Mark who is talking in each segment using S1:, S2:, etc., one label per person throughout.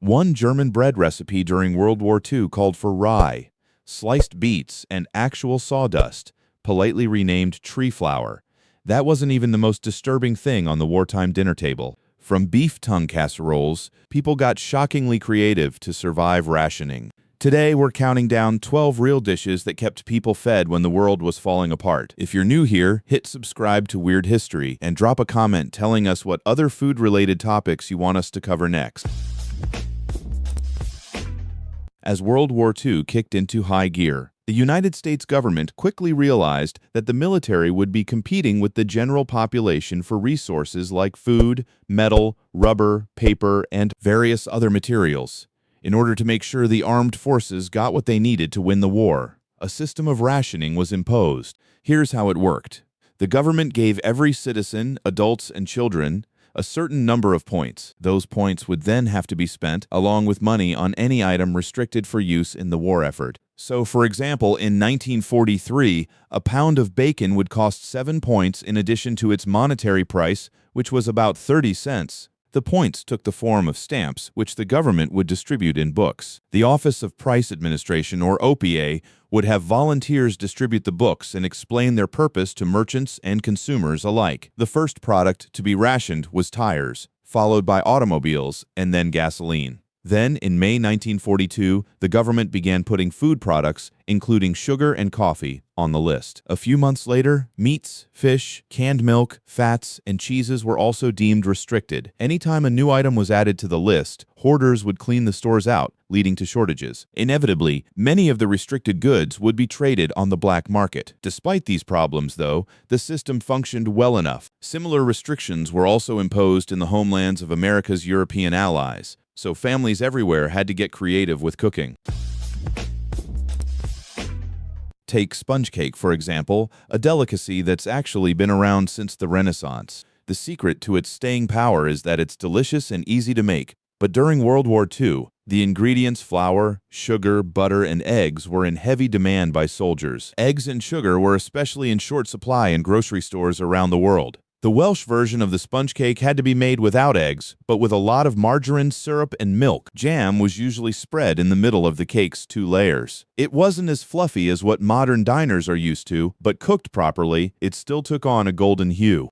S1: One German bread recipe during World War II called for rye, sliced beets, and actual sawdust, politely renamed tree flour. That wasn't even the most disturbing thing on the wartime dinner table. From beef tongue casseroles, people got shockingly creative to survive rationing. Today, we're counting down 12 real dishes that kept people fed when the world was falling apart. If you're new here, hit subscribe to Weird History and drop a comment telling us what other food-related topics you want us to cover next. As World War II kicked into high gear, the United States government quickly realized that the military would be competing with the general population for resources like food, metal, rubber, paper, and various other materials. In order to make sure the armed forces got what they needed to win the war, a system of rationing was imposed. Here's how it worked. The government gave every citizen, adults and children, a certain number of points. Those points would then have to be spent, along with money, on any item restricted for use in the war effort. So, for example, in 1943, a pound of bacon would cost 7 points in addition to its monetary price, which was about 30 cents. The points took the form of stamps, which the government would distribute in books. The Office of Price Administration, or OPA, would have volunteers distribute the books and explain their purpose to merchants and consumers alike. The first product to be rationed was tires, followed by automobiles, and then gasoline. Then, in May 1942, the government began putting food products, including sugar and coffee, on the list. A few months later, meats, fish, canned milk, fats, and cheeses were also deemed restricted. Anytime a new item was added to the list, hoarders would clean the stores out, leading to shortages. Inevitably, many of the restricted goods would be traded on the black market. Despite these problems, though, the system functioned well enough. Similar restrictions were also imposed in the homelands of America's European allies, so families everywhere had to get creative with cooking. Take sponge cake, for example, a delicacy that's actually been around since the Renaissance. The secret to its staying power is that it's delicious and easy to make. But during World War II, the ingredients flour, sugar, butter, and eggs were in heavy demand by soldiers. Eggs and sugar were especially in short supply in grocery stores around the world. The Welsh version of the sponge cake had to be made without eggs, but with a lot of margarine, syrup, and milk. Jam was usually spread in the middle of the cake's 2 layers. It wasn't as fluffy as what modern diners are used to, but cooked properly, it still took on a golden hue.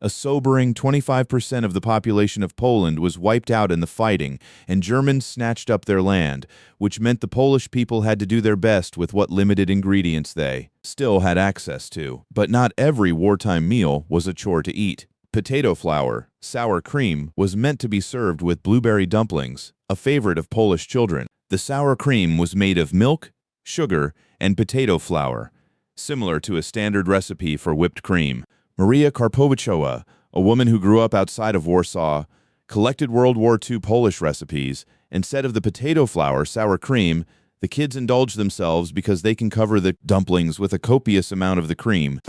S1: A sobering 25% of the population of Poland was wiped out in the fighting, and Germans snatched up their land, which meant the Polish people had to do their best with what limited ingredients they still had access to. But not every wartime meal was a chore to eat. Potato flour, sour cream, was meant to be served with blueberry dumplings, a favorite of Polish children. The sour cream was made of milk, sugar, and potato flour, similar to a standard recipe for whipped cream. Maria Karpowiczova, a woman who grew up outside of Warsaw, collected World War II Polish recipes. Instead of the potato flour, sour cream, the kids indulge themselves because they can cover the dumplings with a copious amount of the cream.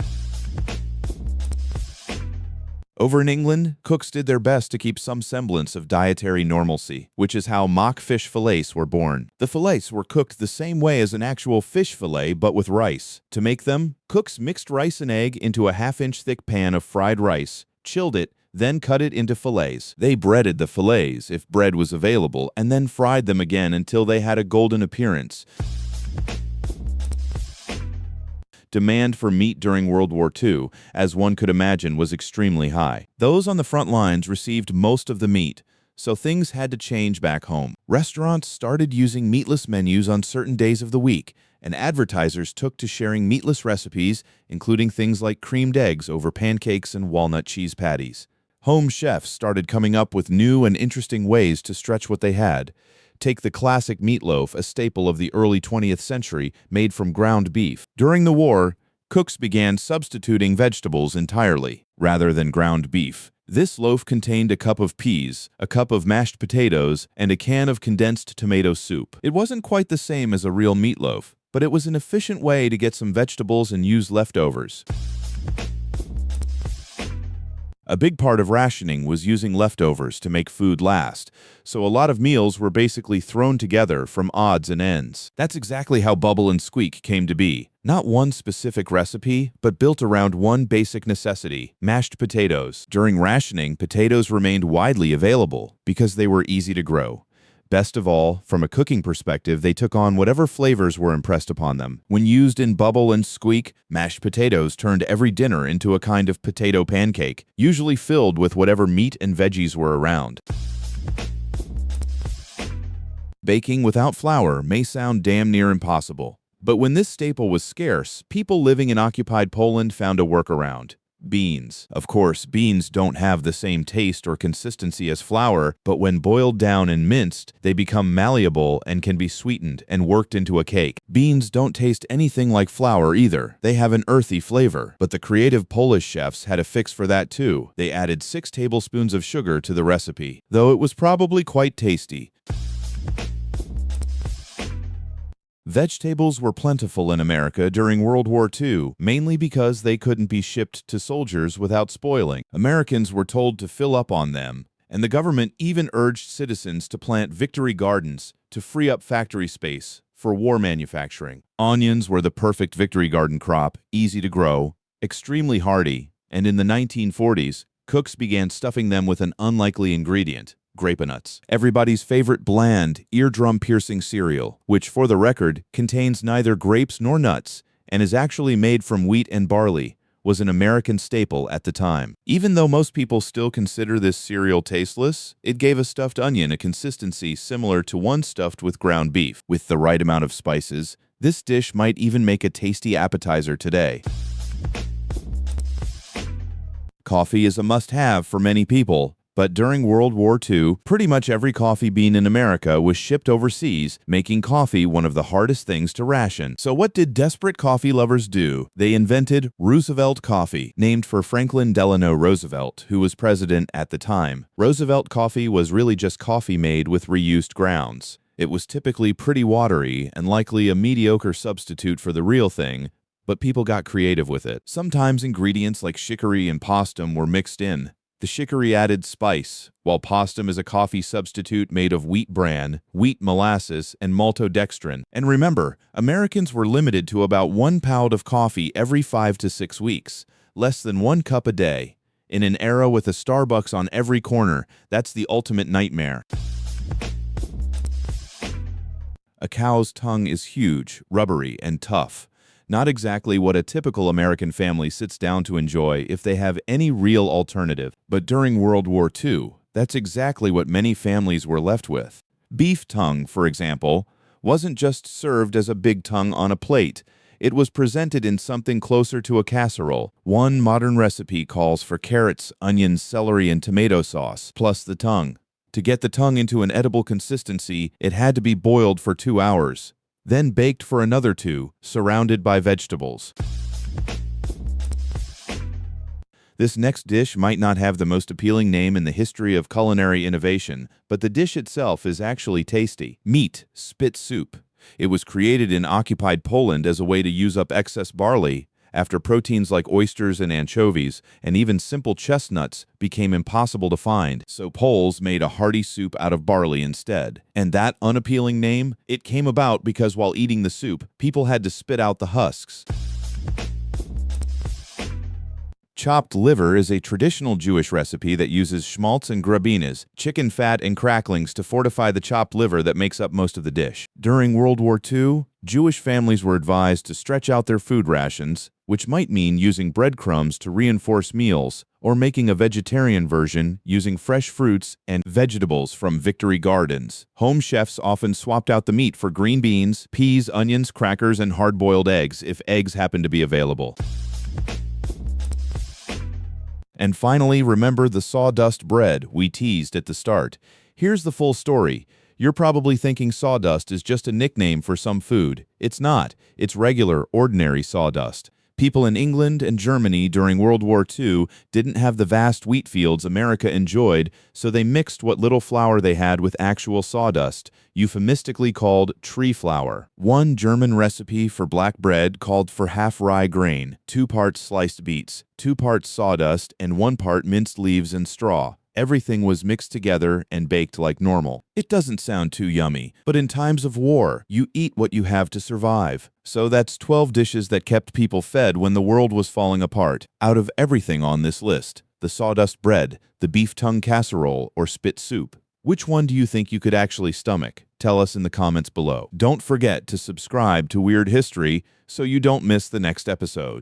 S1: Over in England, cooks did their best to keep some semblance of dietary normalcy, which is how mock fish fillets were born. The fillets were cooked the same way as an actual fish fillet, but with rice. To make them, cooks mixed rice and egg into a half-inch thick pan of fried rice, chilled it, then cut it into fillets. They breaded the fillets, if bread was available, and then fried them again until they had a golden appearance. Demand for meat during World War II, as one could imagine, was extremely high. Those on the front lines received most of the meat, so things had to change back home. Restaurants started using meatless menus on certain days of the week, and advertisers took to sharing meatless recipes, including things like creamed eggs over pancakes and walnut cheese patties. Home chefs started coming up with new and interesting ways to stretch what they had. Take the classic meatloaf, a staple of the early 20th century, made from ground beef. During the war, cooks began substituting vegetables entirely, rather than ground beef. This loaf contained a cup of peas, a cup of mashed potatoes, and a can of condensed tomato soup. It wasn't quite the same as a real meatloaf, but it was an efficient way to get some vegetables and use leftovers. A big part of rationing was using leftovers to make food last, so a lot of meals were basically thrown together from odds and ends. That's exactly how Bubble and Squeak came to be. Not one specific recipe, but built around one basic necessity: mashed potatoes. During rationing, potatoes remained widely available because they were easy to grow. Best of all, from a cooking perspective, they took on whatever flavors were impressed upon them. When used in Bubble and Squeak, mashed potatoes turned every dinner into a kind of potato pancake, usually filled with whatever meat and veggies were around. Baking without flour may sound damn near impossible, but when this staple was scarce, people living in occupied Poland found a workaround: beans. Of course, beans don't have the same taste or consistency as flour, but when boiled down and minced, they become malleable and can be sweetened and worked into a cake. Beans don't taste anything like flour either. They have an earthy flavor, but the creative Polish chefs had a fix for that too. They added 6 tablespoons of sugar to the recipe, though it was probably quite tasty. Vegetables were plentiful in America during World War II, mainly because they couldn't be shipped to soldiers without spoiling. Americans were told to fill up on them, and the government even urged citizens to plant victory gardens to free up factory space for war manufacturing. Onions were the perfect victory garden crop, easy to grow, extremely hardy, and in the 1940s, cooks began stuffing them with an unlikely ingredient: grape nuts. Everybody's favorite bland, eardrum-piercing cereal, which, for the record, contains neither grapes nor nuts and is actually made from wheat and barley, was an American staple at the time. Even though most people still consider this cereal tasteless, it gave a stuffed onion a consistency similar to one stuffed with ground beef. With the right amount of spices, this dish might even make a tasty appetizer today. Coffee is a must-have for many people, but during World War II, pretty much every coffee bean in America was shipped overseas, making coffee one of the hardest things to ration. So what did desperate coffee lovers do? They invented Roosevelt coffee, named for Franklin Delano Roosevelt, who was president at the time. Roosevelt coffee was really just coffee made with reused grounds. It was typically pretty watery and likely a mediocre substitute for the real thing, but people got creative with it. Sometimes ingredients like chicory and postum were mixed in. The chicory added spice, while postum is a coffee substitute made of wheat bran, wheat molasses, and maltodextrin. And remember, Americans were limited to about 1 pound of coffee every 5 to 6 weeks, less than 1 cup a day. In an era with a Starbucks on every corner, that's the ultimate nightmare. A cow's tongue is huge, rubbery, and tough. Not exactly what a typical American family sits down to enjoy if they have any real alternative. But during World War II, that's exactly what many families were left with. Beef tongue, for example, wasn't just served as a big tongue on a plate. It was presented in something closer to a casserole. One modern recipe calls for carrots, onions, celery, and tomato sauce, plus the tongue. To get the tongue into an edible consistency, it had to be boiled for 2 hours. Then baked for another 2, surrounded by vegetables. This next dish might not have the most appealing name in the history of culinary innovation, but the dish itself is actually tasty. Meat spit soup. It was created in occupied Poland as a way to use up excess barley after proteins like oysters and anchovies, and even simple chestnuts, became impossible to find, so Poles made a hearty soup out of barley instead. And that unappealing name? It came about because while eating the soup, people had to spit out the husks. Chopped liver is a traditional Jewish recipe that uses schmaltz and grabines, chicken fat and cracklings to fortify the chopped liver that makes up most of the dish. During World War II, Jewish families were advised to stretch out their food rations, which might mean using breadcrumbs to reinforce meals, or making a vegetarian version using fresh fruits and vegetables from victory gardens. Home chefs often swapped out the meat for green beans, peas, onions, crackers, and hard-boiled eggs if eggs happened to be available. And finally, remember the sawdust bread we teased at the start. Here's the full story. You're probably thinking sawdust is just a nickname for some food. It's not. It's regular, ordinary sawdust. People in England and Germany during World War II didn't have the vast wheat fields America enjoyed, so they mixed what little flour they had with actual sawdust, euphemistically called tree flour. One German recipe for black bread called for half rye grain, 2 parts sliced beets, 2 parts sawdust, and 1 part minced leaves and straw. Everything was mixed together and baked like normal. It doesn't sound too yummy, but in times of war, you eat what you have to survive. So that's 12 dishes that kept people fed when the world was falling apart. Out of everything on this list, the sawdust bread, the beef tongue casserole, or spit soup, which one do you think you could actually stomach? Tell us in the comments below. Don't forget to subscribe to Weird History so you don't miss the next episode.